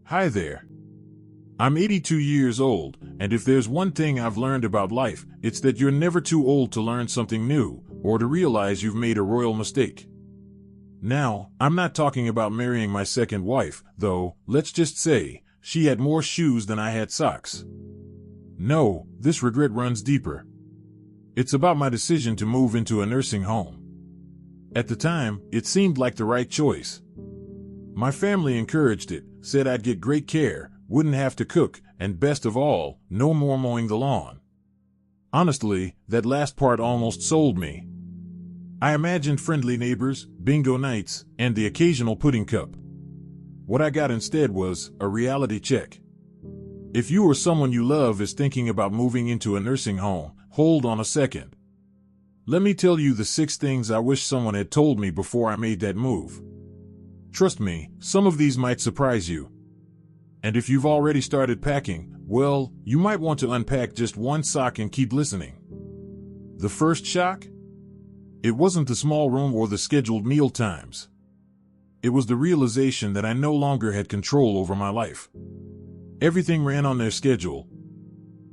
Hi there. I'm 82 years old, and if there's one thing I've learned about life, it's that you're never too old to learn something new, or to realize you've made a royal mistake. Now, I'm not talking about marrying my second wife, though, let's just say, she had more shoes than I had socks. No, this regret runs deeper. It's about my decision to move into a nursing home. At the time, it seemed like the right choice. My family encouraged it, said I'd get great care, wouldn't have to cook, and best of all, no more mowing the lawn. Honestly, that last part almost sold me. I imagined friendly neighbors, bingo nights, and the occasional pudding cup. What I got instead was a reality check. If you or someone you love is thinking about moving into a nursing home, hold on a second. Let me tell you the 6 things I wish someone had told me before I made that move. Trust me, some of these might surprise you. And if you've already started packing, well, you might want to unpack just one sock and keep listening. The first shock? It wasn't the small room or the scheduled meal times. It was the realization that I no longer had control over my life. Everything ran on their schedule.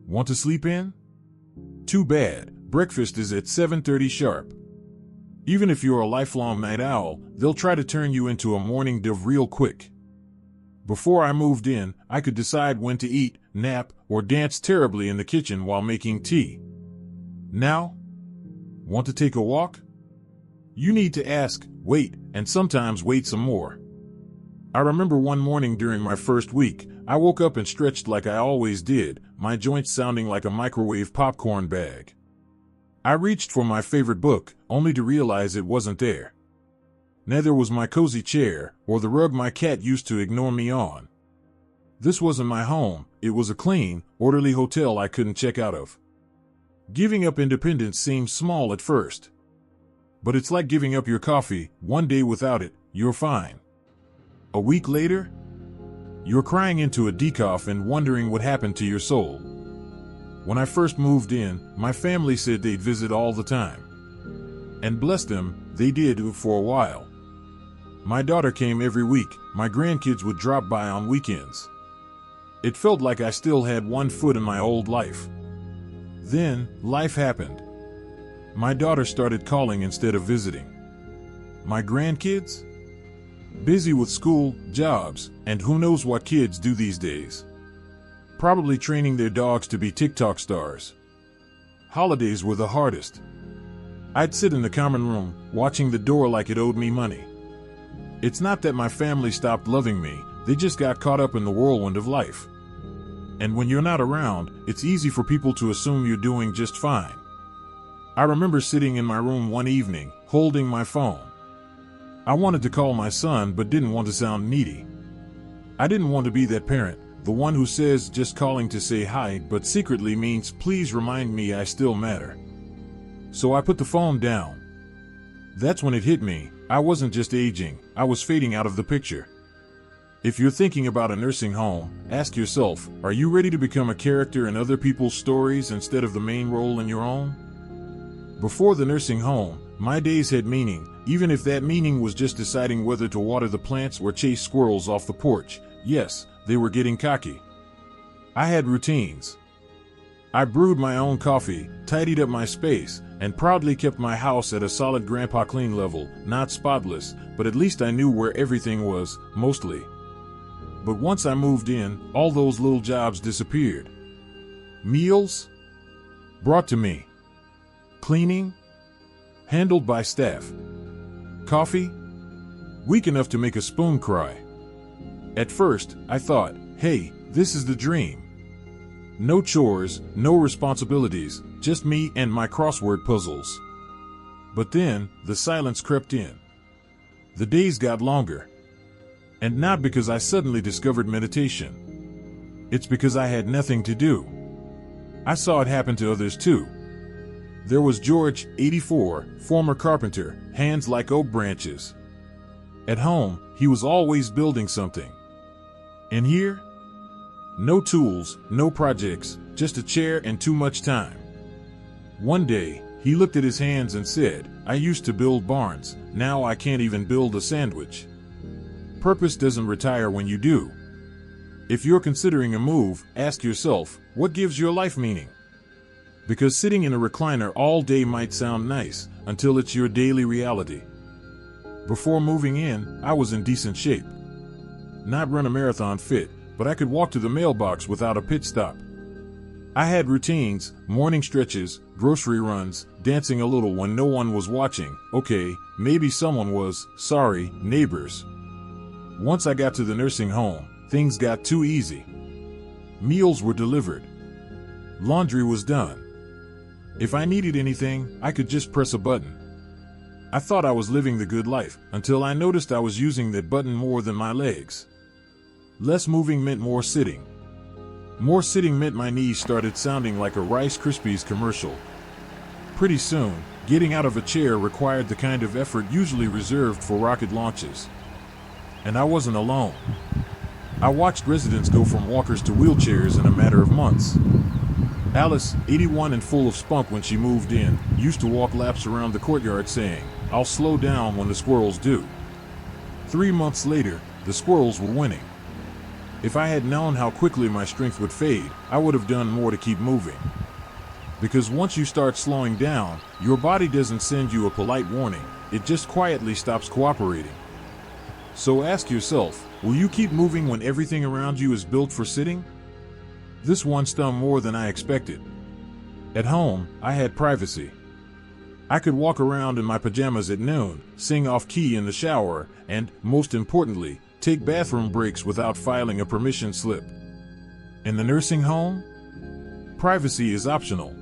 Want to sleep in? Too bad, breakfast is at 7:30 sharp. Even if you're a lifelong night owl, they'll try to turn you into a morning div real quick. Before I moved in, I could decide when to eat, nap, or dance terribly in the kitchen while making tea. Now? Want to take a walk? You need to ask, wait, and sometimes wait some more. I remember one morning during my first week, I woke up and stretched like I always did, my joints sounding like a microwave popcorn bag. I reached for my favorite book, only to realize it wasn't there. Neither was my cozy chair, or the rug my cat used to ignore me on. This wasn't my home, it was a clean, orderly hotel I couldn't check out of. Giving up independence seems small at first. But it's like giving up your coffee, one day without it, you're fine. A week later, you're crying into a decaf and wondering what happened to your soul. When I first moved in, my family said they'd visit all the time. And bless them, they did for a while. My daughter came every week, my grandkids would drop by on weekends. It felt like I still had one foot in my old life. Then, life happened. My daughter started calling instead of visiting. My grandkids? Busy with school, jobs, and who knows what kids do these days. Probably training their dogs to be TikTok stars. Holidays were the hardest. I'd sit in the common room, watching the door like it owed me money. It's not that my family stopped loving me, they just got caught up in the whirlwind of life. And when you're not around, it's easy for people to assume you're doing just fine. I remember sitting in my room one evening, holding my phone. I wanted to call my son but didn't want to sound needy. I didn't want to be that parent, the one who says just calling to say hi but secretly means please remind me I still matter. So I put the phone down. That's when it hit me, I wasn't just aging, I was fading out of the picture. If you're thinking about a nursing home, ask yourself, are you ready to become a character in other people's stories instead of the main role in your own? Before the nursing home, my days had meaning, even if that meaning was just deciding whether to water the plants or chase squirrels off the porch. Yes, they were getting cocky. I had routines. I brewed my own coffee, tidied up my space, and proudly kept my house at a solid grandpa clean level, not spotless, but at least I knew where everything was, mostly. But once I moved in, all those little jobs disappeared. Meals? Brought to me. Cleaning? Handled by staff. Coffee? Weak enough to make a spoon cry. At first, I thought, hey, this is the dream. No chores, no responsibilities, just me and my crossword puzzles. But then, the silence crept in. The days got longer. And not because I suddenly discovered meditation. It's because I had nothing to do. I saw it happen to others too. There was George, 84, former carpenter, hands like oak branches. At home, he was always building something. In here? No tools, no projects, just a chair and too much time. One day, he looked at his hands and said, I used to build barns, now I can't even build a sandwich. Purpose doesn't retire when you do. If you're considering a move, ask yourself, what gives your life meaning? Because sitting in a recliner all day might sound nice, until it's your daily reality. Before moving in, I was in decent shape. Not run a marathon fit, but I could walk to the mailbox without a pit stop. I had routines, morning stretches, grocery runs, dancing a little when no one was watching. Okay, maybe someone was, sorry, neighbors. Once I got to the nursing home, things got too easy. Meals were delivered. Laundry was done. If I needed anything, I could just press a button. I thought I was living the good life, until I noticed I was using that button more than my legs. Less moving meant more sitting. More sitting meant my knees started sounding like a Rice Krispies commercial. Pretty soon, getting out of a chair required the kind of effort usually reserved for rocket launches. And I wasn't alone. I watched residents go from walkers to wheelchairs in a matter of months. Alice, 81 and full of spunk when she moved in, used to walk laps around the courtyard saying, "I'll slow down when the squirrels do." 3 months later, the squirrels were winning. If I had known how quickly my strength would fade, I would have done more to keep moving. Because once you start slowing down, your body doesn't send you a polite warning, it just quietly stops cooperating. So ask yourself, will you keep moving when everything around you is built for sitting? This one stung more than I expected. At home, I had privacy. I could walk around in my pajamas at noon, sing off-key in the shower, and, most importantly, take bathroom breaks without filing a permission slip. In the nursing home, privacy is optional.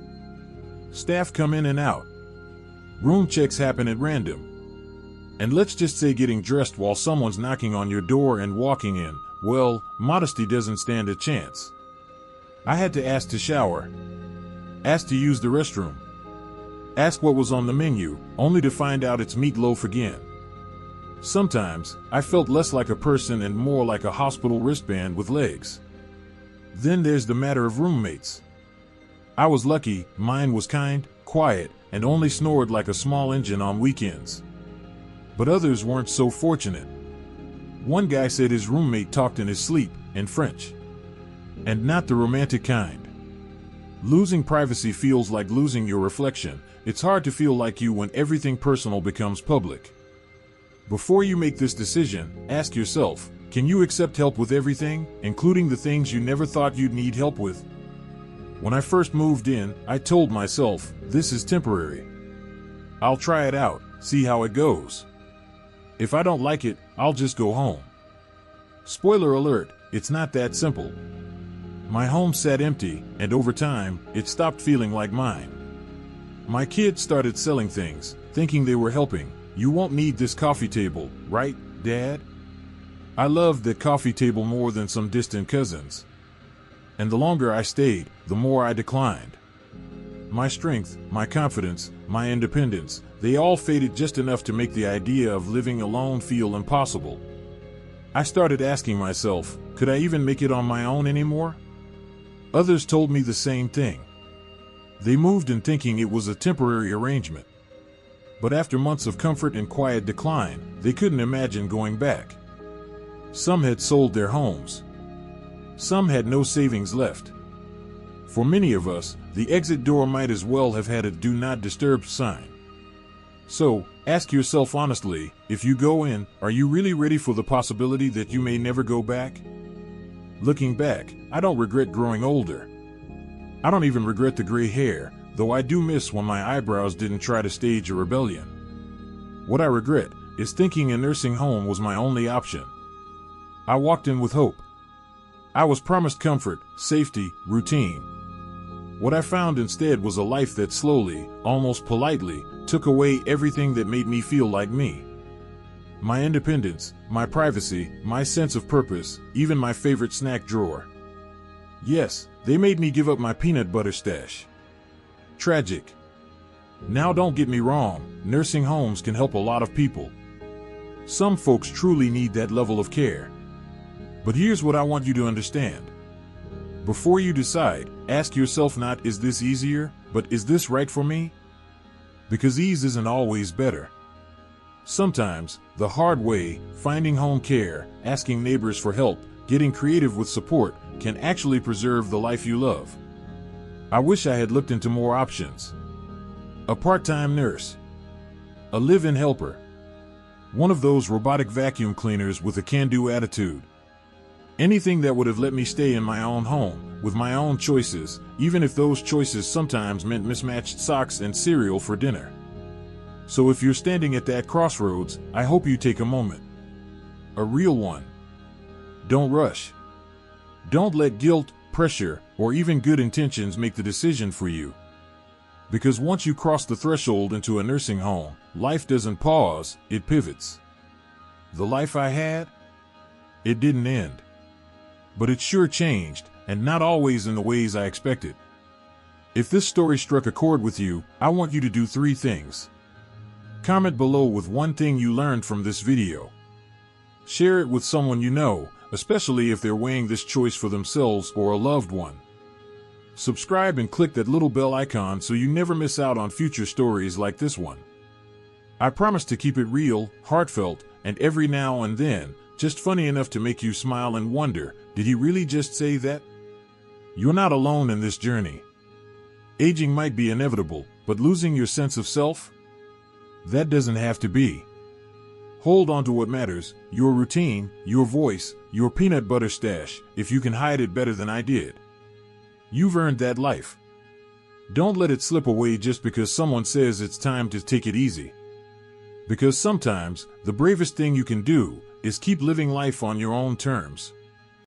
Staff come in and out. Room checks happen at random. And let's just say getting dressed while someone's knocking on your door and walking in, well, modesty doesn't stand a chance. I had to ask to shower, ask to use the restroom, ask what was on the menu, only to find out it's meatloaf again. Sometimes, I felt less like a person and more like a hospital wristband with legs. Then there's the matter of roommates. I was lucky, mine was kind, quiet, and only snored like a small engine on weekends. But others weren't so fortunate. One guy said his roommate talked in his sleep, in French. And not the romantic kind. Losing privacy feels like losing your reflection. It's hard to feel like you when everything personal becomes public. Before you make this decision, ask yourself, can you accept help with everything, including the things you never thought you'd need help with? When I first moved in, I told myself, this is temporary. I'll try it out, see how it goes. If I don't like it, I'll just go home. Spoiler alert, it's not that simple. My home sat empty, and over time, it stopped feeling like mine. My kids started selling things, thinking they were helping. You won't need this coffee table, right, Dad? I loved that coffee table more than some distant cousins. And the longer I stayed, the more I declined. My strength, my confidence, my independence, they all faded just enough to make the idea of living alone feel impossible. I started asking myself, could I even make it on my own anymore? Others told me the same thing. They moved in thinking it was a temporary arrangement. But after months of comfort and quiet decline, they couldn't imagine going back. Some had sold their homes. Some had no savings left. For many of us, the exit door might as well have had a "Do Not Disturb" sign. So, ask yourself honestly, if you go in, are you really ready for the possibility that you may never go back? Looking back, I don't regret growing older. I don't even regret the gray hair, though I do miss when my eyebrows didn't try to stage a rebellion. What I regret is thinking a nursing home was my only option. I walked in with hope. I was promised comfort, safety, routine. What I found instead was a life that slowly, almost politely, took away everything that made me feel like me. My independence, my privacy, my sense of purpose, even my favorite snack drawer. Yes, they made me give up my peanut butter stash. Tragic. Now don't get me wrong, nursing homes can help a lot of people. Some folks truly need that level of care. But here's what I want you to understand. Before you decide, ask yourself not is this easier, but is this right for me? Because ease isn't always better. Sometimes, the hard way, finding home care, asking neighbors for help, getting creative with support, can actually preserve the life you love. I wish I had looked into more options. A part-time nurse. A live-in helper. One of those robotic vacuum cleaners with a can-do attitude. Anything that would have let me stay in my own home, with my own choices, even if those choices sometimes meant mismatched socks and cereal for dinner. So if you're standing at that crossroads, I hope you take a moment. A real one. Don't rush. Don't let guilt, pressure, or even good intentions make the decision for you. Because once you cross the threshold into a nursing home, life doesn't pause, it pivots. The life I had? It didn't end. But it sure changed, and not always in the ways I expected. If this story struck a chord with you, I want you to do 3 things. Comment below with one thing you learned from this video. Share it with someone you know, especially if they're weighing this choice for themselves or a loved one. Subscribe and click that little bell icon so you never miss out on future stories like this one. I promise to keep it real, heartfelt, and every now and then, just funny enough to make you smile and wonder, did he really just say that? You're not alone in this journey. Aging might be inevitable, but losing your sense of self? That doesn't have to be. Hold on to what matters, your routine, your voice, your peanut butter stash, if you can hide it better than I did. You've earned that life. Don't let it slip away just because someone says it's time to take it easy. Because sometimes, the bravest thing you can do is keep living life on your own terms.